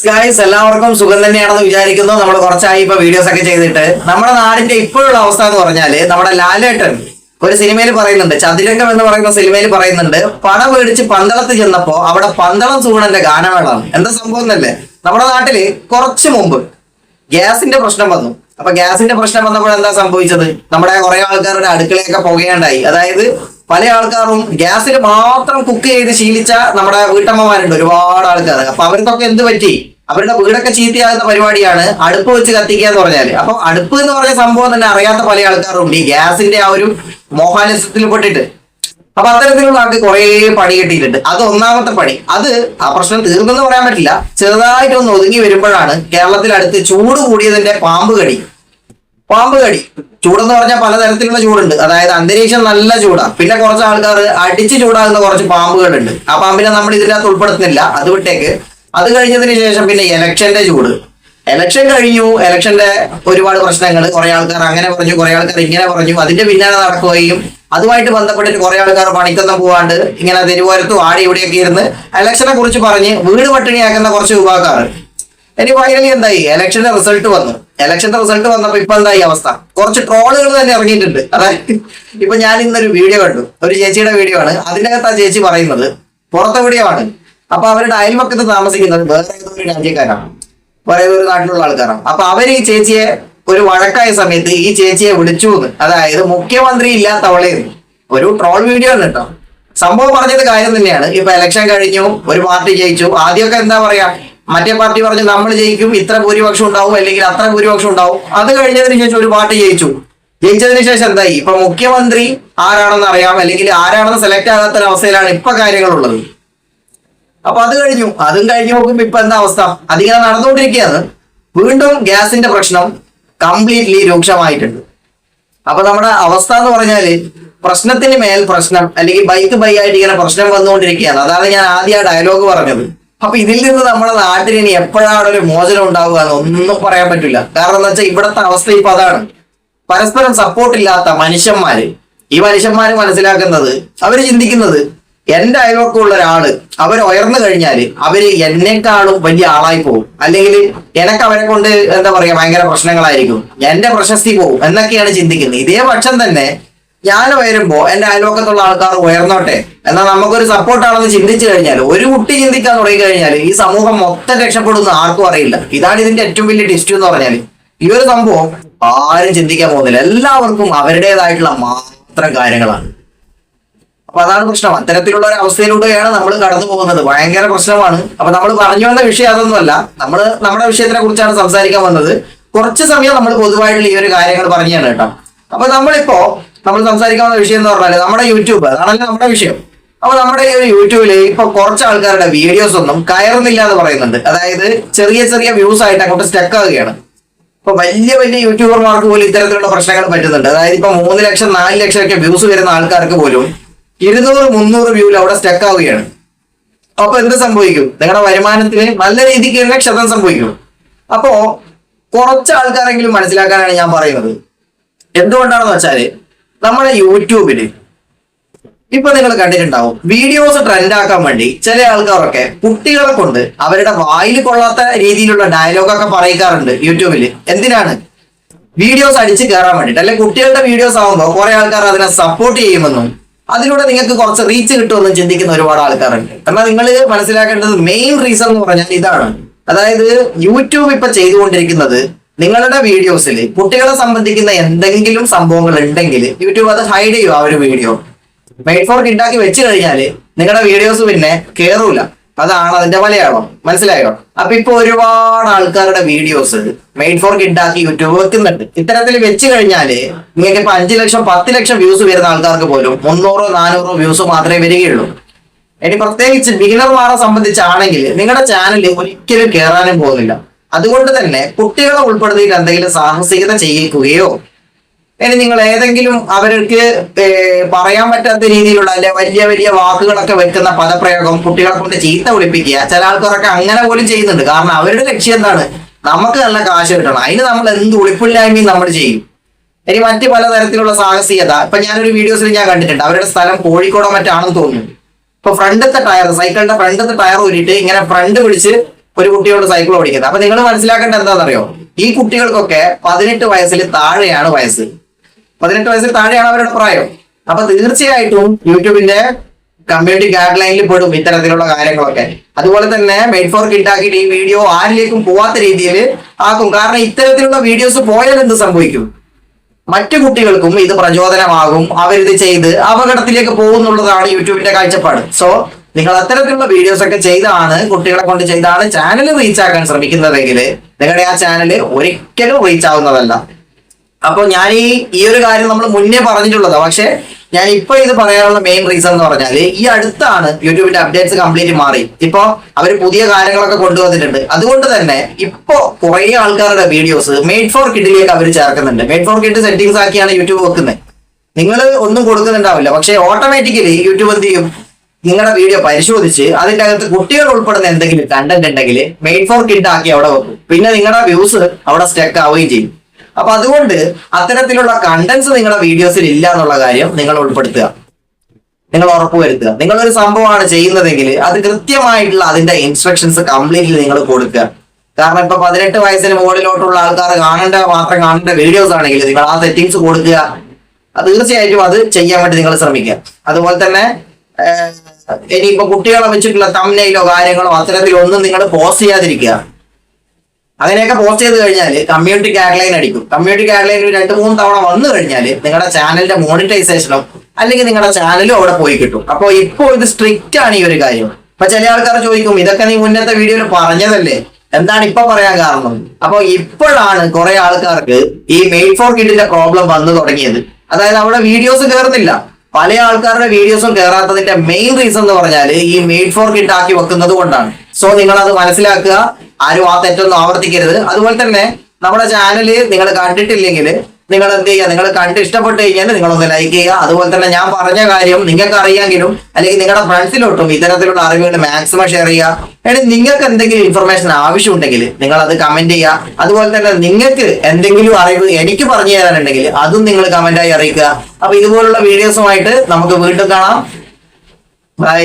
Guys എല്ലാവർക്കും സുഖം തന്നെയാണെന്ന് വിചാരിക്കുന്നു. നമ്മൾ കുറച്ചായി ഇപ്പൊ വീഡിയോസ് ഒക്കെ ചെയ്തിട്ട്. നമ്മുടെ നാടിന്റെ ഇപ്പോഴുള്ള അവസ്ഥ എന്ന് പറഞ്ഞാല് നമ്മുടെ ലാലേട്ടൻ ഒരു സിനിമയിൽ പറയുന്നുണ്ട്, ചതുരംഗം എന്ന് പറയുന്ന സിനിമയിൽ പറയുന്നുണ്ട്, പണം മേടിച്ച് പന്തളത്ത് ചെന്നപ്പോ അവിടെ പന്തളം സൂണന്റെ ഗാനമേളാണ്. എന്താ സംഭവം എന്നല്ലേ, നമ്മുടെ നാട്ടില് കുറച്ചു മുമ്പ് ഗ്യാസിന്റെ പ്രശ്നം വന്നു. അപ്പൊ ഗ്യാസിന്റെ പ്രശ്നം വന്നപ്പോൾ എന്താ സംഭവിച്ചത്, നമ്മുടെ കുറെ ആൾക്കാരുടെ അടുക്കളയൊക്കെ പുകയുണ്ടായി. അതായത് പല ആൾക്കാരും ഗ്യാസിൽ മാത്രം കുക്ക് ചെയ്ത് ശീലിച്ച നമ്മുടെ വീട്ടമ്മമാരുണ്ട് ഒരുപാട് ആൾക്കാർ. അപ്പൊ അവർക്കൊക്കെ എന്ത് പറ്റി, അവരുടെ വീടൊക്കെ ചീത്തയാകുന്ന പരിപാടിയാണ് അടുപ്പ് വെച്ച് കത്തിക്കുക എന്ന് പറഞ്ഞാല്. അപ്പൊ അടുപ്പ് എന്ന് പറഞ്ഞ സംഭവം തന്നെ അറിയാത്ത പല ആൾക്കാരുണ്ട് ഈ ഗ്യാസിന്റെ ആ ഒരു മോഹാലസ്യത്തിൽ പെട്ടിട്ട്. അപ്പൊ അത്തരത്തിലുള്ള ആൾക്ക് കുറെ പണി കിട്ടിയിട്ടുണ്ട്. അത് ഒന്നാമത്തെ പണി. അത് ആ പ്രശ്നം തീർന്നെന്ന് പറയാൻ പറ്റില്ല, ചെറുതായിട്ടൊന്ന് ഒതുങ്ങി വരുമ്പോഴാണ് കേരളത്തിൽ അടുത്ത് ചൂട് കൂടിയതിന്റെ പാമ്പ് കടി. ചൂടെന്ന് പറഞ്ഞാൽ പലതരത്തിലുള്ള ചൂടുണ്ട്. അതായത് അന്തരീക്ഷം നല്ല ചൂടാണ്, പിന്നെ കുറച്ച് ആൾക്കാർ അടിച്ച് ചൂടാകുന്ന കുറച്ച് പാമ്പുകളുണ്ട്. ആ പാമ്പിനെ നമ്മൾ ഇതിനകത്ത് ഉൾപ്പെടുത്തുന്നില്ല, അത് വിട്ടേക്ക്. അത് കഴിഞ്ഞതിന് ശേഷം പിന്നെ ഇലക്ഷന്റെ ചൂട്. ഇലക്ഷൻ കഴിഞ്ഞു, ഇലക്ഷന്റെ ഒരുപാട് പ്രശ്നങ്ങൾ. കുറെ ആൾക്കാർ അങ്ങനെ പറഞ്ഞു, കുറെ ആൾക്കാർ ഇങ്ങനെ പറഞ്ഞു, അതിന്റെ പിന്നാലെ നടക്കുകയും അതുമായിട്ട് ബന്ധപ്പെട്ടിട്ട് കുറെ ആൾക്കാർ പണിക്കൊന്നും പോവാണ്ട് ഇങ്ങനെ തെരുവോരത്തും ആടി ഇവിടെയൊക്കെ ഇരുന്ന് ഇലക്ഷനെ കുറിച്ച് പറഞ്ഞ് വീട് പട്ടിണിയാക്കുന്ന കുറച്ച് വിഭാഗക്കാർ. ഇനി ഫൈനലി എന്തായി, ഇലക്ഷന്റെ റിസൾട്ട് വന്നു. ഇലക്ഷന്റെ റിസൾട്ട് വന്നപ്പോ ഇപ്പൊ എന്തായി അവസ്ഥ, കുറച്ച് ട്രോളുകൾ തന്നെ ഇറങ്ങിയിട്ടുണ്ട്. അതായത് ഇപ്പൊ ഞാൻ ഇന്നൊരു വീഡിയോ കണ്ടു, ഒരു ചേച്ചിയുടെ വീഡിയോ ആണ്. അതിനകത്ത് ആ ചേച്ചി പറയുന്നത് പുറത്തെവിടെയാണ്, അപ്പൊ അവരുടെ അയൽപക്കത്ത് താമസിക്കുന്നത് വേറെ ഏതോ ഒരു രാജ്യക്കാരാണ്, വേറെ ഏതോ ഒരു നാട്ടിലുള്ള ആൾക്കാരാണ്. അപ്പൊ അവർ ഈ ചേച്ചിയെ ഒരു വഴക്കായ സമയത്ത് ഈ ചേച്ചിയെ വിളിച്ചു എന്ന്, അതായത് മുഖ്യമന്ത്രി ഇല്ലാത്തവളെന്ന്. ഒരു ട്രോൾ വീഡിയോ ആണ് കേട്ടോ. സംഭവം പറഞ്ഞത് കാര്യം തന്നെയാണ്. ഇപ്പൊ ഇലക്ഷൻ കഴിഞ്ഞു, ഒരു പാർട്ടി ജയിച്ചു. ആദ്യമൊക്കെ എന്താ പറയാ, മറ്റേ പാർട്ടി പറഞ്ഞു നമ്മൾ ജയിക്കും, ഇത്ര ഭൂരിപക്ഷം ഉണ്ടാവും, അല്ലെങ്കിൽ അത്ര ഭൂരിപക്ഷം ഉണ്ടാവും. അത് കഴിഞ്ഞതിന് ശേഷം ഒരു പാർട്ടി ജയിച്ചതിന് ശേഷം എന്തായി, ഇപ്പൊ മുഖ്യമന്ത്രി ആരാണെന്ന് അറിയാം, അല്ലെങ്കിൽ ആരാണെന്ന് സെലക്ട് ആകാത്ത അവസ്ഥയിലാണ് ഇപ്പൊ കാര്യങ്ങളുള്ളത്. അപ്പൊ അതും കഴിഞ്ഞു നോക്കുമ്പോ ഇപ്പൊ എന്താ അവസ്ഥ, അതിങ്ങനെ നടന്നുകൊണ്ടിരിക്കുകയാണ്. വീണ്ടും ഗ്യാസിന്റെ പ്രശ്നം കംപ്ലീറ്റ്ലി രൂക്ഷമായിട്ടുണ്ട്. അപ്പൊ നമ്മുടെ അവസ്ഥ എന്ന് പറഞ്ഞാല് പ്രശ്നത്തിന് മേൽ പ്രശ്നം, അല്ലെങ്കിൽ ബൈ ആയിട്ട് ഇങ്ങനെ പ്രശ്നം വന്നുകൊണ്ടിരിക്കുകയാണ്. അതാണ് ഞാൻ ആദ്യം ആ ഡയലോഗ് പറഞ്ഞത്. അപ്പൊ ഇതിൽ നിന്ന് നമ്മുടെ നാട്ടിൽ ഇനി എപ്പോഴാണ് ഒരു മോചനം ഉണ്ടാവുക എന്ന് ഒന്നും പറയാൻ പറ്റില്ല. കാരണം എന്താ വെച്ചാൽ ഇവിടത്തെ അവസ്ഥ ഇപ്പൊ അതാണ്. പരസ്പരം സപ്പോർട്ടില്ലാത്ത മനുഷ്യന്മാര്. ഈ മനുഷ്യന്മാര് മനസ്സിലാക്കുന്നത്, അവര് ചിന്തിക്കുന്നത്, എന്റെ അയൽവക്കമുള്ള ഒരാള് അവർ ഉയർന്നു കഴിഞ്ഞാല് അവര് എന്നെക്കാളും വലിയ ആളായി പോകും, അല്ലെങ്കിൽ എനക്ക് അവരെ കൊണ്ട് എന്താ പറയാ ഭയങ്കര പ്രശ്നങ്ങളായിരിക്കും, എന്റെ പ്രശസ്തി പോകും എന്നൊക്കെയാണ് ചിന്തിക്കുന്നത്. ഇതേ പക്ഷം തന്നെ ഞാൻ ഉയരുമ്പോ എന്റെ അയൽവക്കത്തുള്ള ആൾക്കാർ ഉയർന്നോട്ടെ, എന്നാൽ നമുക്കൊരു സപ്പോർട്ടാണെന്ന് ചിന്തിച്ചു കഴിഞ്ഞാൽ, ഒരു കുട്ടി ചിന്തിക്കാൻ തുടങ്ങി കഴിഞ്ഞാൽ ഈ സമൂഹം മൊത്തം രക്ഷപ്പെടുന്ന ആർക്കും അറിയില്ല. ഇതാണ് ഇതിന്റെ ഏറ്റവും വലിയ ടിസ്റ്റ് എന്ന് പറഞ്ഞാൽ. ഈ ഒരു സംഭവം ആരും ചിന്തിക്കാൻ പോകുന്നില്ല, എല്ലാവർക്കും അവരുടേതായിട്ടുള്ള മാത്രം കാര്യങ്ങളാണ്. അപ്പൊ അതാണ് പ്രശ്നം. അത്തരത്തിലുള്ള ഒരു അവസ്ഥയിലൂടെയാണ് നമ്മൾ കടന്നു പോകുന്നത്. ഭയങ്കര പ്രശ്നമാണ്. അപ്പൊ നമ്മൾ പറഞ്ഞു വന്ന വിഷയം അതൊന്നുമല്ല, നമ്മൾ നമ്മുടെ വിഷയത്തിനെ കുറിച്ചാണ് സംസാരിക്കാൻ വന്നത്. കുറച്ച് സമയം നമ്മൾ പൊതുവായിട്ടുള്ള ഈ ഒരു കാര്യങ്ങൾ പറഞ്ഞാണ് കേട്ടോ. അപ്പൊ നമ്മൾ സംസാരിക്കാൻ വന്ന വിഷയം എന്ന് പറഞ്ഞാല് നമ്മുടെ യൂട്യൂബ്, അതാണല്ലോ നമ്മുടെ വിഷയം. അപ്പൊ നമ്മുടെ ഈ ഒരു യൂട്യൂബില് ഇപ്പൊ കുറച്ച് ആൾക്കാരുടെ വീഡിയോസ് ഒന്നും കയറുന്നില്ല എന്ന് പറയുന്നുണ്ട്. അതായത് ചെറിയ ചെറിയ വ്യൂസ് ആയിട്ട് അങ്ങോട്ട് സ്റ്റക്ക് ആവുകയാണ്. ഇപ്പൊ വലിയ യൂട്യൂബർമാർക്ക് പോലും ഇത്തരത്തിലുള്ള പ്രശ്നങ്ങൾ പറ്റുന്നുണ്ട്. അതായത് ഇപ്പൊ 3 ലക്ഷം 4 ലക്ഷം ഒക്കെ വ്യൂസ് വരുന്ന ആൾക്കാർക്ക് പോലും 200-300 വ്യൂവിൽ അവിടെ സ്റ്റക്ക് ആവുകയാണ്. അപ്പൊ എന്ത് സംഭവിക്കും, നിങ്ങളുടെ വരുമാനത്തിന് നല്ല രീതിക്ക് തന്നെ ക്ഷതം സംഭവിക്കും. അപ്പോ കുറച്ച് ആൾക്കാരെങ്കിലും മനസ്സിലാക്കാനാണ് ഞാൻ പറയുന്നത്. എന്തുകൊണ്ടാണെന്ന് വെച്ചാല് നമ്മുടെ യൂട്യൂബില് ഇപ്പൊ നിങ്ങൾ കണ്ടിട്ടുണ്ടാവും, വീഡിയോസ് ട്രെൻഡ് ആക്കാൻ വേണ്ടി ചില ആൾക്കാരൊക്കെ കുട്ടികളെ കൊണ്ട് അവരുടെ വായിൽ കൊള്ളാത്ത രീതിയിലുള്ള ഡയലോഗൊക്കെ പറയിക്കാറുണ്ട് യൂട്യൂബില്. എന്തിനാണ്, വീഡിയോസ് അടിച്ച് കയറാൻ വേണ്ടിട്ട്. അല്ലെങ്കിൽ കുട്ടികളുടെ വീഡിയോസ് ആകുമ്പോൾ കുറെ ആൾക്കാർ അതിനെ സപ്പോർട്ട് ചെയ്യുമെന്നും അതിലൂടെ നിങ്ങൾക്ക് കുറച്ച് റീച്ച് കിട്ടുമെന്നും ചിന്തിക്കുന്ന ഒരുപാട് ആൾക്കാരുണ്ട്. എന്നാൽ നിങ്ങൾ മനസ്സിലാക്കേണ്ടത് മെയിൻ റീസൺ എന്ന് പറഞ്ഞാൽ ഇതാണ്. അതായത് യൂട്യൂബ് ഇപ്പൊ ചെയ്തുകൊണ്ടിരിക്കുന്നത്, നിങ്ങളുടെ വീഡിയോസിൽ കുട്ടികളെ സംബന്ധിക്കുന്ന എന്തെങ്കിലും സംഭവങ്ങൾ ഉണ്ടെങ്കിൽ യൂട്യൂബ് അത് ഹൈഡ് ചെയ്യും. ആ ഒരു വീഡിയോ മെയ്ഡ് ഫോർ കിഡ് ആക്കി വെച്ച് കഴിഞ്ഞാല് നിങ്ങളുടെ വീഡിയോസ് പിന്നെ കേറൂല. അതാണ് അതിന്റെ മലയാളം. മനസ്സിലായോ? അപ്പൊ ഇപ്പൊ ഒരുപാട് ആൾക്കാരുടെ വീഡിയോസ് മെയ്ഡ് ഫോർ കിഡ് ആക്കി യൂട്യൂബ് വെക്കുന്നുണ്ട്. ഇത്തരത്തിൽ വെച്ച് കഴിഞ്ഞാല് നിങ്ങൾക്ക് ഇപ്പൊ 5 ലക്ഷം 10 ലക്ഷം വ്യൂസ് വരുന്ന ആൾക്കാർക്ക് പോലും 300-400 വ്യൂസ് മാത്രമേ വരികയുള്ളൂ. ഇനി പ്രത്യേകിച്ച് ബിഗിനർമാരെ സംബന്ധിച്ചാണെങ്കിൽ നിങ്ങളുടെ ചാനൽ ഒരിക്കലും കയറാനും പോകുന്നില്ല. അതുകൊണ്ട് തന്നെ കുട്ടികളെ ഉൾപ്പെടുത്തിയിട്ട് എന്തെങ്കിലും സാഹസികത ചെയ്യിക്കുകയോ, ഇനി നിങ്ങൾ ഏതെങ്കിലും അവർക്ക് പറയാൻ പറ്റാത്ത രീതിയിലുള്ള അല്ലെ വലിയ വാക്കുകളൊക്കെ വെക്കുന്ന പദപ്രയോഗം കുട്ടികളെ കൊണ്ട് ചീത്ത വിളിപ്പിക്കുക. ചില ആൾക്കാരൊക്കെ അങ്ങനെ പോലും ചെയ്യുന്നുണ്ട്. കാരണം അവരുടെ ലക്ഷ്യം എന്താണ്, നമുക്ക് നല്ല കാശ് കിട്ടണം. അതിന് നമ്മൾ എന്ത് ഉളിപ്പില്ലായ്മയും നമ്മൾ ചെയ്യും. ഇനി മറ്റ് പലതരത്തിലുള്ള സാഹസികത. ഇപ്പൊ ഞാനൊരു വീഡിയോസിൽ ഞാൻ കണ്ടിട്ടുണ്ട്, അവരുടെ സ്ഥലം കോഴിക്കോടോ മറ്റാണെന്ന് തോന്നുന്നു. ഇപ്പൊ ഫ്രണ്ടത്തെ ടയർ, സൈക്കിളിന്റെ ഫ്രണ്ടത്തെ ടയർ ഊരിയിട്ട് ഇങ്ങനെ ഫ്രണ്ട് പിടിച്ച് ഒരു കുട്ടിയോട് സൈക്കിൾ ഓടിക്കുന്നത്. അപ്പൊ നിങ്ങൾ മനസ്സിലാക്കേണ്ടത് എന്താണെന്നറിയോ, ഈ കുട്ടികൾക്കൊക്കെ 18 വയസ്സിൽ താഴെയാണ് വയസ്സ്. 18 വയസ്സിൽ താഴെയാണ് അവരുടെ പ്രായം. അപ്പൊ തീർച്ചയായിട്ടും യൂട്യൂബിന്റെ കമ്മ്യൂണിറ്റി ഗൈഡ് ലൈനിൽ പെടും ഇത്തരത്തിലുള്ള കാര്യങ്ങളൊക്കെ. അതുപോലെ തന്നെ മെയ്ഡ് ഫോർ കിഡ് ആക്കിയിട്ട് ഈ വീഡിയോ ആരിലേക്കും പോവാത്ത രീതിയിൽ ആക്കും. കാരണം ഇത്തരത്തിലുള്ള വീഡിയോസ് പോയാൽ എന്ത് സംഭവിക്കും, മറ്റു കുട്ടികൾക്കും ഇത് പ്രചോദനമാകും, അവരിത് ചെയ്ത് അപകടത്തിലേക്ക് പോകുന്നുള്ളതാണ് യൂട്യൂബിന്റെ കാഴ്ചപ്പാട്. സോ നിങ്ങൾ അത്തരത്തിലുള്ള വീഡിയോസ് ഒക്കെ ചെയ്താണ്, കുട്ടികളെ കൊണ്ട് ചെയ്താണ് ചാനൽ റീച്ച് ആക്കാൻ ശ്രമിക്കുന്നതെങ്കിൽ നിങ്ങളുടെ ആ ചാനൽ ഒരിക്കലും റീച്ച് ആവുന്നതല്ല. അപ്പൊ ഞാൻ ഈ ഒരു കാര്യം നമ്മൾ മുന്നേ പറഞ്ഞിട്ടുള്ളതാണ്. പക്ഷെ ഞാൻ ഇപ്പൊ ഇത് പറയാനുള്ള മെയിൻ റീസൺ എന്ന് പറഞ്ഞാൽ ഈ അടുത്താണ് യൂട്യൂബിന്റെ അപ്ഡേറ്റ്സ് കംപ്ലീറ്റ് മാറി. ഇപ്പൊ അവർ പുതിയ കാര്യങ്ങളൊക്കെ കൊണ്ടുവന്നിട്ടുണ്ട്. അതുകൊണ്ട് തന്നെ ഇപ്പോ കുറെ ആൾക്കാരുടെ വീഡിയോസ് മെയ്ഡ് ഫോർ കിഡിലേക്ക് അവർ ചേർക്കുന്നുണ്ട്. മെയ്ഡ് ഫോർ കിഡ് സെറ്റിംഗ്സ് ആക്കിയാണ് യൂട്യൂബ് വെക്കുന്നത്. നിങ്ങൾ ഒന്നും കൊടുക്കുന്നുണ്ടാവില്ല, പക്ഷെ ഓട്ടോമാറ്റിക്കലി യൂട്യൂബ് എന്ത് ചെയ്യും, നിങ്ങളുടെ വീഡിയോ പരിശോധിച്ച് അതിന്റെ അകത്ത് കുട്ടികൾ ഉൾപ്പെടുന്ന എന്തെങ്കിലും കണ്ടന്റ് ഉണ്ടെങ്കിൽ മെയ്ഡ് ഫോർ കിഡ് ആക്കി അവിടെ വെക്കും. പിന്നെ നിങ്ങളുടെ വ്യൂസ് അവിടെ സ്റ്റക്ക് ആവുകയും ചെയ്യും. അപ്പൊ അതുകൊണ്ട് അത്തരത്തിലുള്ള കണ്ടന്റ്സ് നിങ്ങളുടെ വീഡിയോസിൽ ഇല്ല എന്നുള്ള കാര്യം നിങ്ങൾ ഉൾപ്പെടുത്തുക, നിങ്ങൾ ഉറപ്പുവരുത്തുക. നിങ്ങളൊരു സംഭവമാണ് ചെയ്യുന്നതെങ്കിൽ അത് കൃത്യമായിട്ടുള്ള അതിന്റെ ഇൻസ്ട്രക്ഷൻസ് കംപ്ലീറ്റ്ലി നിങ്ങൾ കൊടുക്കുക. കാരണം ഇപ്പൊ 18 വയസ്സിന് മുകളിലോട്ടുള്ള ആൾക്കാർ മാത്രം കാണേണ്ട വീഡിയോസ് ആണെങ്കിൽ നിങ്ങൾ ആ സെറ്റിംഗ്സ് കൊടുക്കുക. അത് തീർച്ചയായിട്ടും അത് ചെയ്യാൻ വേണ്ടി നിങ്ങൾ ശ്രമിക്കുക. അതുപോലെ തന്നെ ഇനിയിപ്പോ കുട്ടികളെ വെച്ചിട്ടുള്ള തംബ്നെയിലോ കാര്യങ്ങളോ അത്തരത്തിലൊന്നും നിങ്ങൾ പോസ്റ്റ് ചെയ്യാതിരിക്കുക. അങ്ങനെയൊക്കെ പോസ്റ്റ് ചെയ്ത് കഴിഞ്ഞാൽ കമ്മ്യൂണിറ്റി ഗൈഡ് ലൈൻ അടിക്കും. കമ്മ്യൂണിറ്റി ഗൈഡ് ലൈൻ 2-3 തവണ വന്നു കഴിഞ്ഞാൽ നിങ്ങളുടെ ചാനലിന്റെ മോണിറ്റൈസേഷനോ അല്ലെങ്കിൽ നിങ്ങളുടെ ചാനലും അവിടെ പോയി കിട്ടും. അപ്പൊ ഇപ്പോ ഇത് സ്ട്രിക്റ്റ് ആണ് ഈ ഒരു കാര്യം. അപ്പൊ ചില ആൾക്കാർ ചോദിക്കും, ഇതൊക്കെ നീ മുന്നത്തെ വീഡിയോയിൽ പറഞ്ഞതല്ലേ, എന്താണ് ഇപ്പൊ പറയാൻ കാരണം? അപ്പൊ ഇപ്പോഴാണ് കുറെ ആൾക്കാർക്ക് ഈ മെയ്ഡ് ഫോർ കിഡിന്റെ പ്രോബ്ലം വന്നു തുടങ്ങിയത്. അതായത് അവിടെ വീഡിയോസ് കയറുന്നില്ല. പല ആൾക്കാരുടെ വീഡിയോസും കയറാത്തതിന്റെ മെയിൻ റീസൺ എന്ന് പറഞ്ഞാൽ ഈ മെയ്ഡ് ഫോർ കിഡ് ആക്കി വെക്കുന്നത് കൊണ്ടാണ്. സോ നിങ്ങൾ അത് മനസ്സിലാക്കുക, ആരും ആ തെറ്റൊന്നും ആവർത്തിക്കരുത്. അതുപോലെ തന്നെ നമ്മുടെ ചാനൽ നിങ്ങൾ കണ്ടിട്ടില്ലെങ്കിൽ നിങ്ങൾ എന്ത് ചെയ്യുക, നിങ്ങൾ കണ്ട് ഇഷ്ടപ്പെട്ട് കഴിഞ്ഞാൽ നിങ്ങളൊന്ന് ലൈക്ക് ചെയ്യുക. അതുപോലെ തന്നെ ഞാൻ പറഞ്ഞ കാര്യം നിങ്ങൾക്ക് അറിയാമെങ്കിലും അല്ലെങ്കിൽ നിങ്ങളുടെ ഫ്രണ്ട്സിലോട്ടും ഇത്തരത്തിലുള്ള അറിവുകൾ മാക്സിമം ഷെയർ ചെയ്യുക. ഇനി നിങ്ങൾക്ക് എന്തെങ്കിലും ഇൻഫർമേഷൻ ആവശ്യമുണ്ടെങ്കിൽ നിങ്ങൾ അത് കമന്റ് ചെയ്യുക. അതുപോലെ തന്നെ നിങ്ങൾക്ക് എന്തെങ്കിലും അറിവ് എനിക്ക് പറഞ്ഞു തരാനുണ്ടെങ്കിൽ അതും നിങ്ങൾ കമന്റായി അറിയിക്കുക. അപ്പൊ ഇതുപോലുള്ള വീഡിയോസുമായിട്ട് നമുക്ക് വീണ്ടും കാണാം. ബൈ.